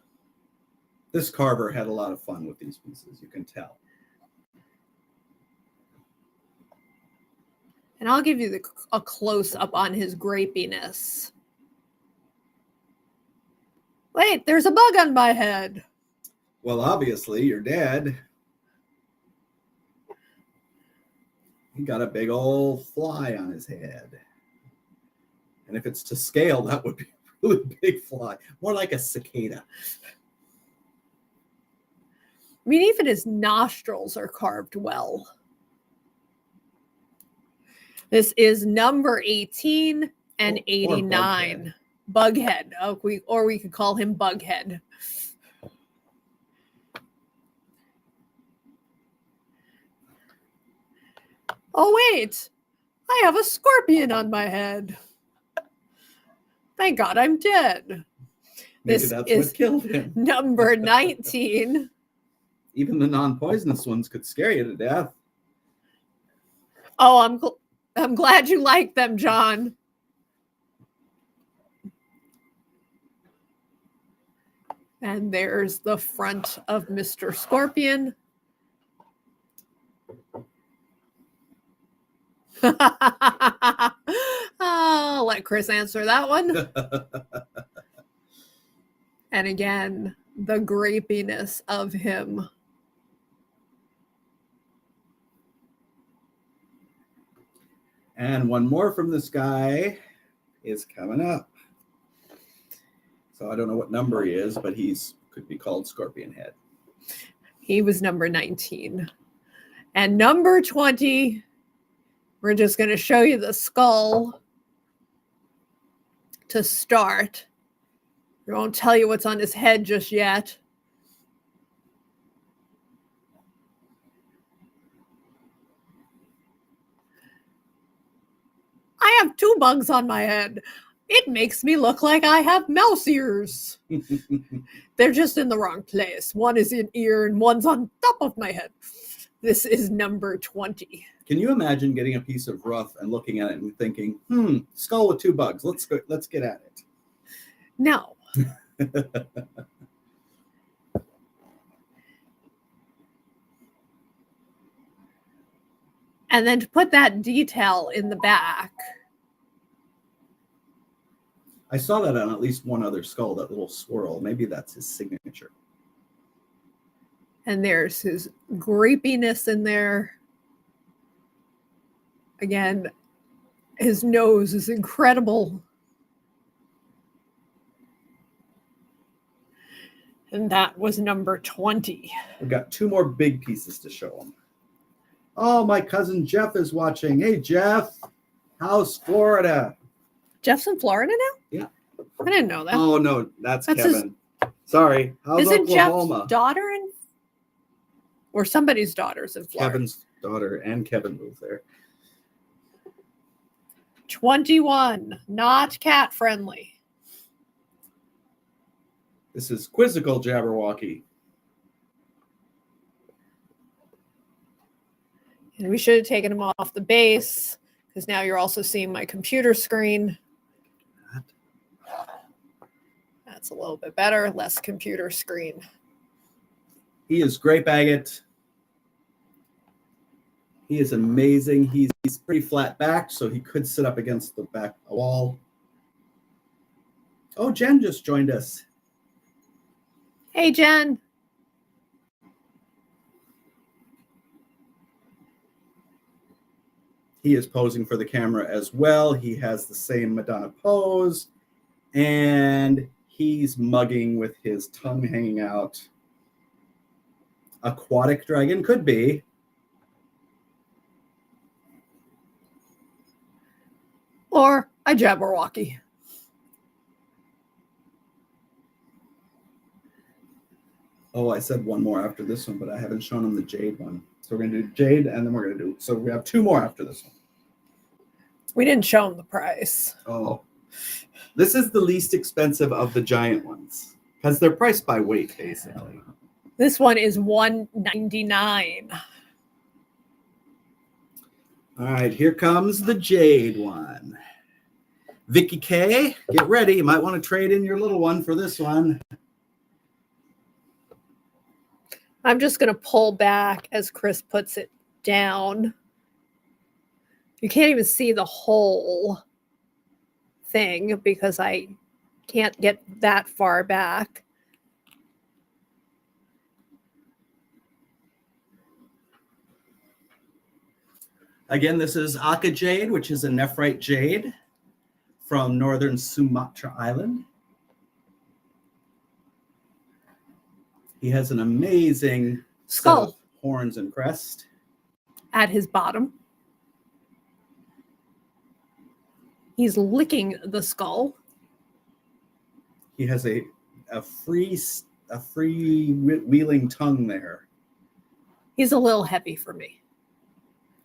This carver had a lot of fun with these pieces, you can tell. And I'll give you a close-up on his grapiness. Wait, there's a bug on my head. Well, obviously, you're dead. He got a big old fly on his head. And if it's to scale, that would be a really big fly. More like a cicada. I mean, even his nostrils are carved well. This is number 18 and 89. Bughead. Oh, we could call him Bughead. Oh, wait. I have a scorpion on my head. Thank God I'm dead. Maybe that's what killed him. Number 19. Even the non-poisonous ones could scare you to death. Oh, I'm glad you like them, John. And there's the front of Mr. Scorpion. I'll let Chris answer that one. And again, the grapiness of him. And one more from this guy is coming up. So I don't know what number he is, but could be called Scorpion Head. He was number 19. And number 20, we're just going to show you the skull to start. We won't tell you what's on his head just yet. I have 2 bugs on my head. It makes me look like I have mouse ears. They're just in the wrong place. One is in ear and one's on top of my head. This is number 20. Can you imagine getting a piece of rough and looking at it and thinking, skull with 2 bugs. Let's get at it. No. And then to put that detail in the back. I saw that on at least one other skull, that little swirl. Maybe that's his signature. And there's his grapiness in there. Again, his nose is incredible. And that was number 20. We've got 2 more big pieces to show him. Oh, my cousin Jeff is watching. Hey, Jeff. How's Florida? Jeff's in Florida now? Yeah. I didn't know that. Oh, no. That's Kevin. Sorry. How's Isn't Oklahoma? Jeff's daughter in? Or somebody's daughter's in Florida? Kevin's daughter and Kevin moved there. 21. Not cat friendly. This is Quizzical Jabberwocky. And we should have taken him off the base because now you're also seeing my computer screen. That's a little bit better, less computer screen. He is grape agate. He is amazing. He's pretty flat backed, so he could sit up against the back wall. Oh, Jen just joined us. Hey, Jen. He is posing for the camera as well. He has the same Madonna pose, and he's mugging with his tongue hanging out. Aquatic dragon could be. Or I Jabberwocky. Oh, I said one more after this one, but I haven't shown them the Jade one. So we're going to do Jade, and then we're going to do... So we have two more after this one. We didn't show him the price. Oh. This is the least expensive of the giant ones because they're priced by weight, basically. This one is $199. All right, here comes the Jade one. Vicky K, get ready. You might want to trade in your little one for this one. I'm just going to pull back as Chris puts it down. You can't even see the whole thing because I can't get that far back. Again, this is Aka Jade, which is a nephrite jade from northern Sumatra Island. He has an amazing Skull. set of horns and crest. At his bottom. He's licking the skull. He has a free wheeling tongue there. He's a little heavy for me.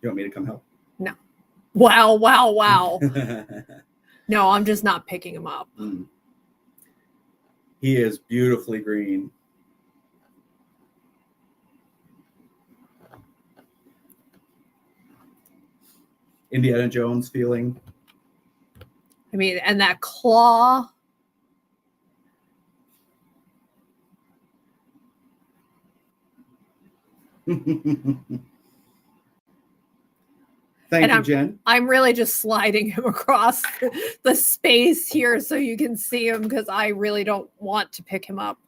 You want me to come help? No. Wow, wow, wow. No, I'm just not picking him up. Mm. He is beautifully green. Indiana Jones feeling. I mean, and that claw. Thank you, Jen. I'm really just sliding him across the space here so you can see him because I really don't want to pick him up.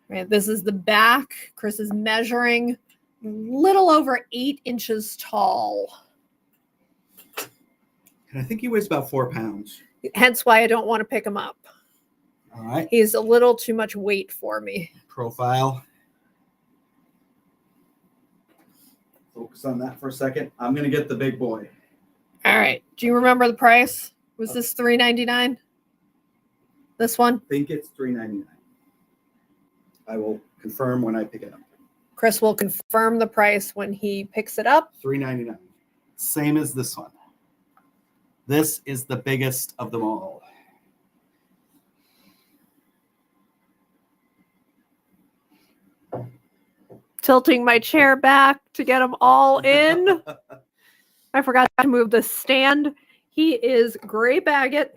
Right, this is the back. Chris is measuring little over 8 inches tall. And I think he weighs about 4 pounds. Hence why I don't want to pick him up. All right. He's a little too much weight for me. Profile. Focus on that for a second. I'm going to get the big boy. All right. Do you remember the price? Was this $3.99? This one? I think it's $3.99. I will confirm when I pick it up. Chris will confirm the price when he picks it up. $3.99. Same as this one. This is the biggest of them all. Tilting my chair back to get them all in. I forgot to move the stand. He is Gray Baggett.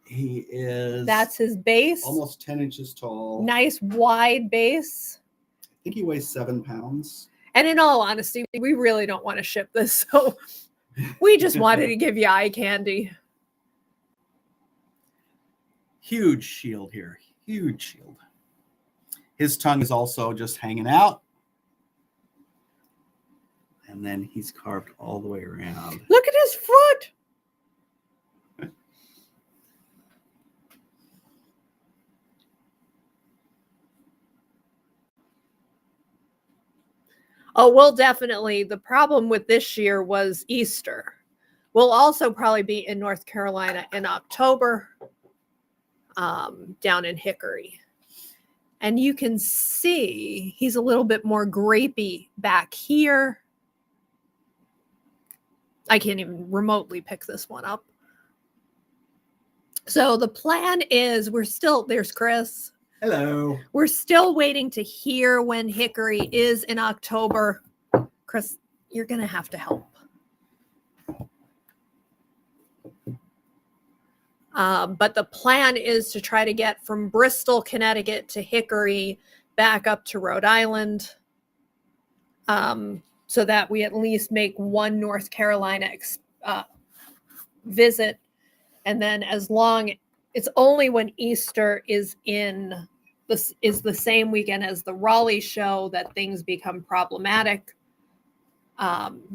He is... That's his base. Almost 10 inches tall. Nice wide base. I think he weighs 7 pounds. And in all honesty, we really don't want to ship this. So we just wanted to give you eye candy. Huge shield here. Huge shield. His tongue is also just hanging out. And then he's carved all the way around. Look at his foot. Oh, we'll definitely. The problem with this year was Easter. We'll also probably be in North Carolina in October, down in Hickory. And you can see he's a little bit more grapey back here. I can't even remotely pick this one up. So the plan is there's Chris. Hello. We're still waiting to hear when Hickory is in October. Chris, you're going to have to help. But the plan is to try to get from Bristol, Connecticut to Hickory back up to Rhode Island, so that we at least make one North Carolina visit. And then it's only when Easter is the same weekend as the Raleigh show that things become problematic. Because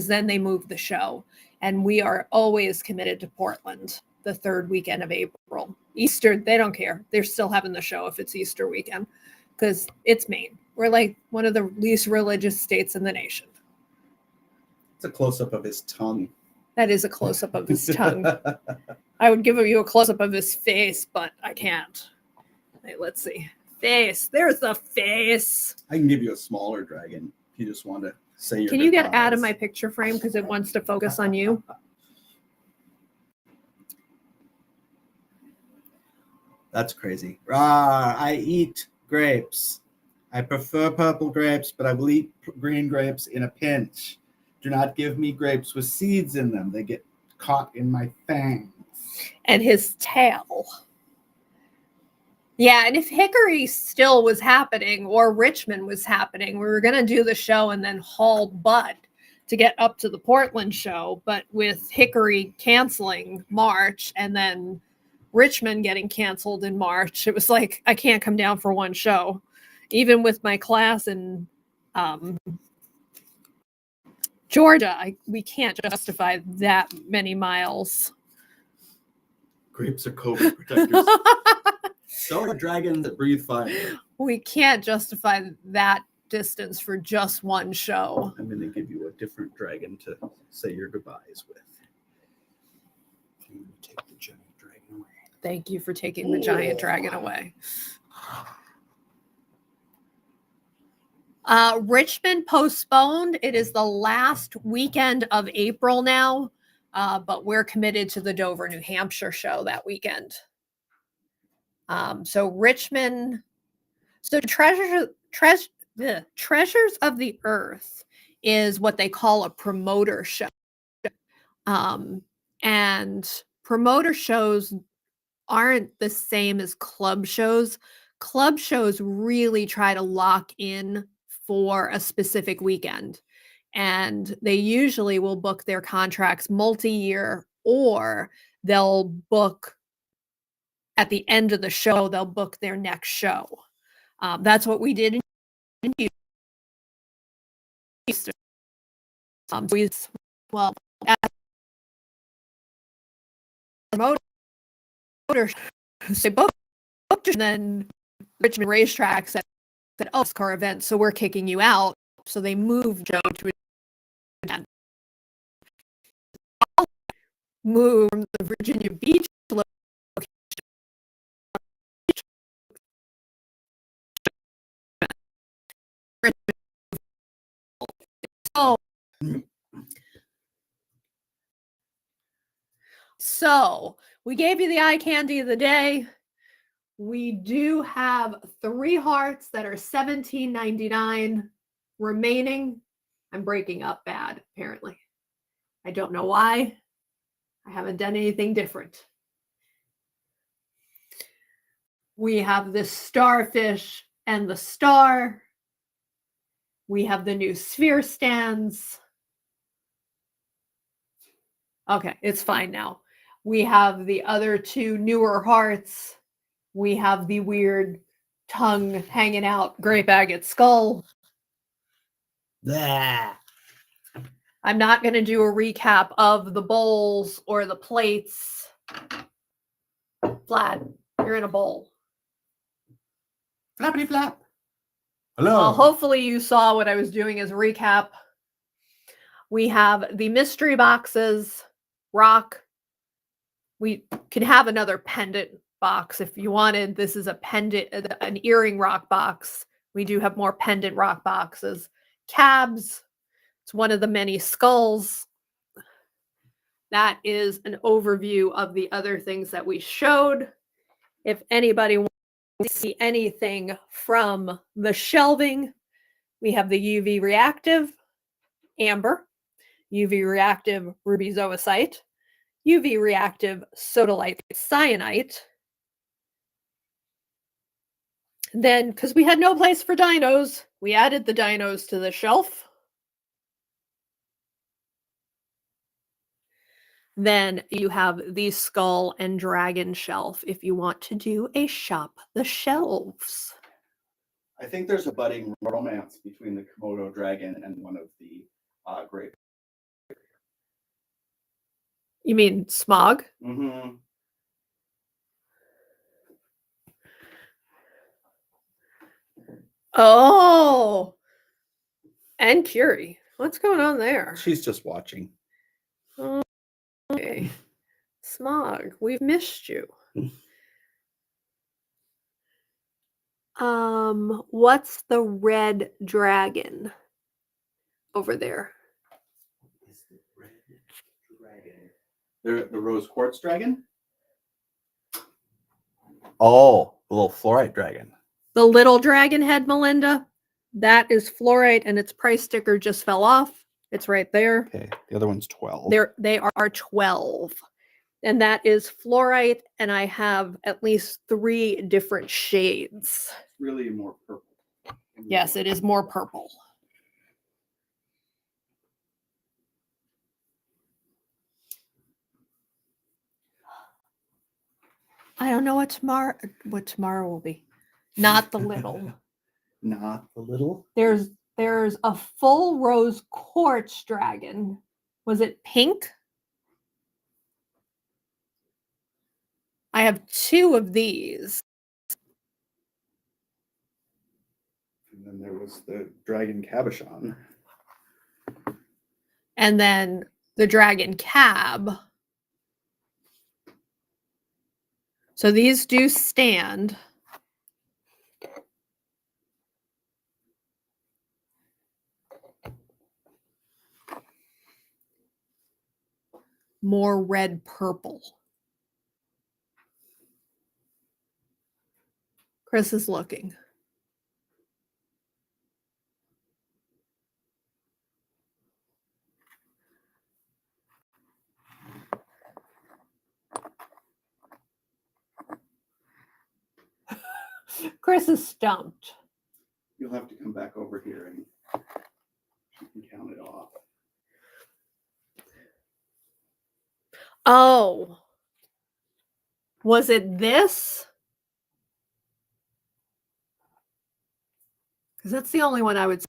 then they move the show. And we are always committed to Portland the third weekend of April. Easter, they don't care. They're still having the show if it's Easter weekend because it's Maine. We're like one of the least religious states in the nation. It's a close-up of his tongue. That is a close-up of his tongue. I would give you a close-up of his face, but I can't. Hey, let's see. Face. There's the face. I can give you a smaller dragon if you just want to say your Can you get out of goodbyes. my picture frame because it wants to focus on you? That's crazy. I eat grapes. I prefer purple grapes, but I will eat green grapes in a pinch. Do not give me grapes with seeds in them. They get caught in my fangs. And his tail. Yeah, and if Hickory still was happening or Richmond was happening, we were going to do the show and then haul butt to get up to the Portland show. But with Hickory canceling March and then Richmond getting canceled in March, it was like, I can't come down for one show. Even with my class in Georgia, we can't justify that many miles. Grapes are COVID protectors. So are dragons that breathe fire. We can't justify that distance for just one show. I'm going to give you a different dragon to say your goodbyes with. I'm going to take the giant dragon away. Thank you for taking the giant dragon away. Richmond postponed. It is the last weekend of April now, but we're committed to the Dover, New Hampshire show that weekend. So Richmond, so Treasures of the Earth is what they call a promoter show. And promoter shows aren't the same as club shows. Club shows really try to lock in for a specific weekend. And they usually will book their contracts multi-year, or they'll book at the end of the show, they'll book their next show. That's what we did in Houston. Well, as promoter, they booked, and then Richmond Racetrack said, oh, it's car event, so we're kicking you out. So they moved Joe to an move from the Virginia Beach location. So we gave you the eye candy of the day. We do have 3 hearts that are $17.99 remaining. I'm breaking up bad, apparently. I don't know why. I haven't done anything different. We have the starfish and the star. We have the new sphere stands. Okay, it's fine now. We have the other 2 newer hearts. We have the weird tongue hanging out grape agate skull. Blah. I'm not going to do a recap of the bowls or the plates. Vlad, you're in a bowl. Flappity flap. Hello. Well, hopefully you saw what I was doing as a recap. We have the mystery boxes, rock. We could have another pendant box if you wanted. This is a pendant, an earring rock box. We do have more pendant rock boxes. Cabs. It's one of the many skulls. That is an overview of the other things that we showed. If anybody wants to see anything from the shelving, we have the UV reactive amber, UV reactive ruby zoisite, UV reactive sodalite cyanite. Then, because we had no place for dinos, we added the dinos to the shelf. Then you have the skull and dragon shelf if you want to do a shop the shelves. I think there's a budding romance between the Komodo dragon and one of the grape. You mean Smog? Mm-hmm. Oh, and Curie. What's going on there? She's just watching. Okay. Smog, we've missed you. What's the red dragon over there? Is the red dragon? The rose quartz dragon? Oh, the little fluorite dragon. The little dragon head, Melinda, that is fluorite, and its price sticker just fell off. It's right there. Okay, the other one's 12. They are 12. And that is fluorite, and I have at least 3 different shades. It's really more purple. Yes, it is more purple. I don't know what tomorrow will be. Not the little. Not the little. There's a full rose quartz dragon. Was it pink? I have 2 of these. And then there was the dragon cabochon. And then the dragon cab. So these do stand. More red purple. Chris is looking. Chris is stumped. You'll have to come back over here and you can count it off. Oh. Was it this? Because that's the only one I would say.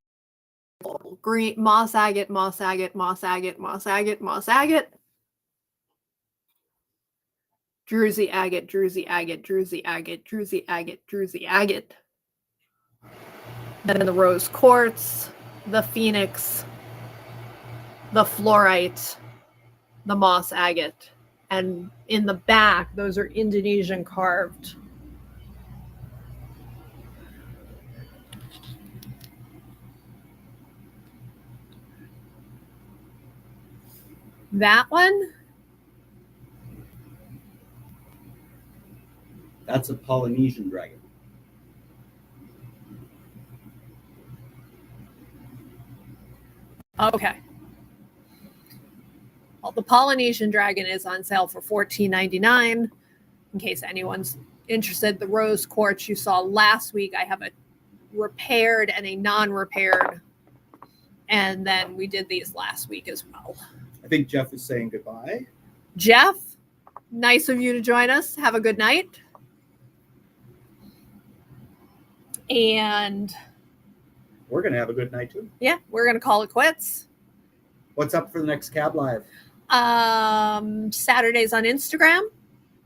Green, moss agate, moss agate, moss agate, moss agate, moss agate. Druzy agate, druzy agate, druzy agate, druzy agate, druzy agate. Then the rose quartz, the phoenix, the fluorite, the moss agate. And in the back, those are Indonesian carved. That one? That's a Polynesian dragon. Okay. Well, the Polynesian dragon is on sale for $14.99. In case anyone's interested, the rose quartz you saw last week, I have a repaired and a non-repaired. And then we did these last week as well. I think Jeff is saying goodbye. Jeff, nice of you to join us. Have a good night. And we're going to have a good night too. Yeah, we're going to call it quits. What's up for the next Cab Live? Saturdays on Instagram,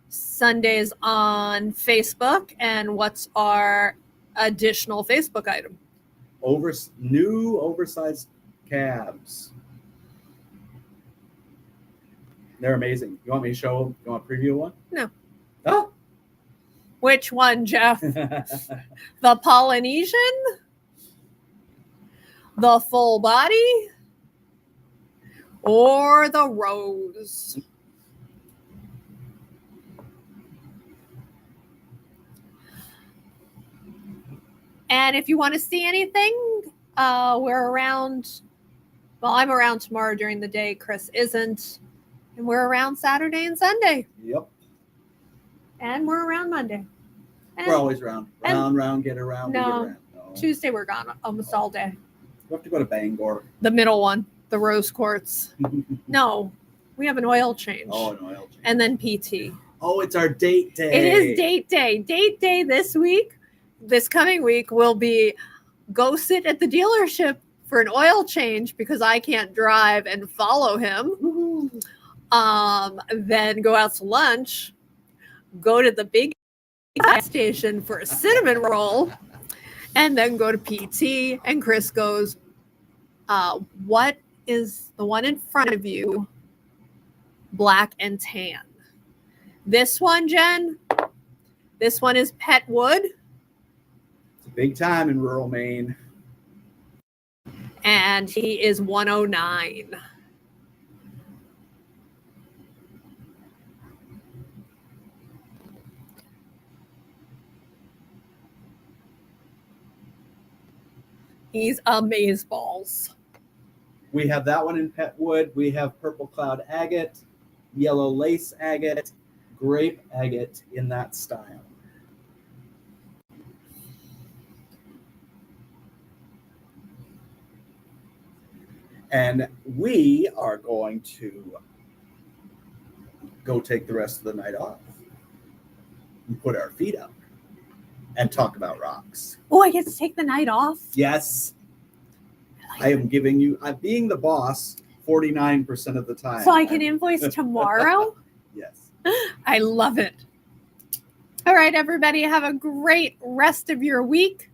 Sundays on Facebook, and what's our additional Facebook item? New oversized cabs. They're amazing. You want me to show them? You want to preview one? No. Oh. Which one, Jeff? The Polynesian? The full body? Or the rose? And if you want to see anything, we're around. Well, I'm around tomorrow during the day. Chris isn't. And we're around Saturday and Sunday. Yep. And we're around Monday. And we're always around. Round, get around. No, get around. No. Tuesday we're gone almost all day. We have to go to Bangor. The middle one, the rose quartz. No, we have an oil change. Oh, an oil change. And then PT. Oh, it's our date day. It is date day. Date day this week. This coming week will be go sit at the dealership for an oil change because I can't drive and follow him. Then go out to lunch, go to the big gas station for a cinnamon roll, and then go to PT. And Chris goes, What is the one in front of you? Black and tan. This one, Jen, this one is Petwood. It's a big time in rural Maine. And he is 109. He's amazeballs. We have that one in Petwood. We have purple cloud agate, yellow lace agate, grape agate in that style. And we are going to go take the rest of the night off and put our feet up and talk about rocks. Oh, I get to take the night off? Yes. I am giving you, I'm being the boss 49% of the time. So I can invoice tomorrow? Yes. I love it. All right, everybody, have a great rest of your week.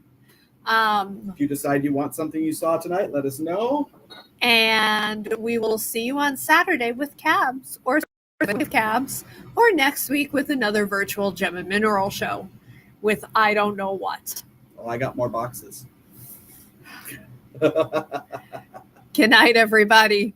If you decide you want something you saw tonight, let us know. And we will see you on Saturday with Cabs, or with Cabs, or next week with another virtual gem and mineral show with I don't know what. Oh, I got more boxes. Good night, everybody.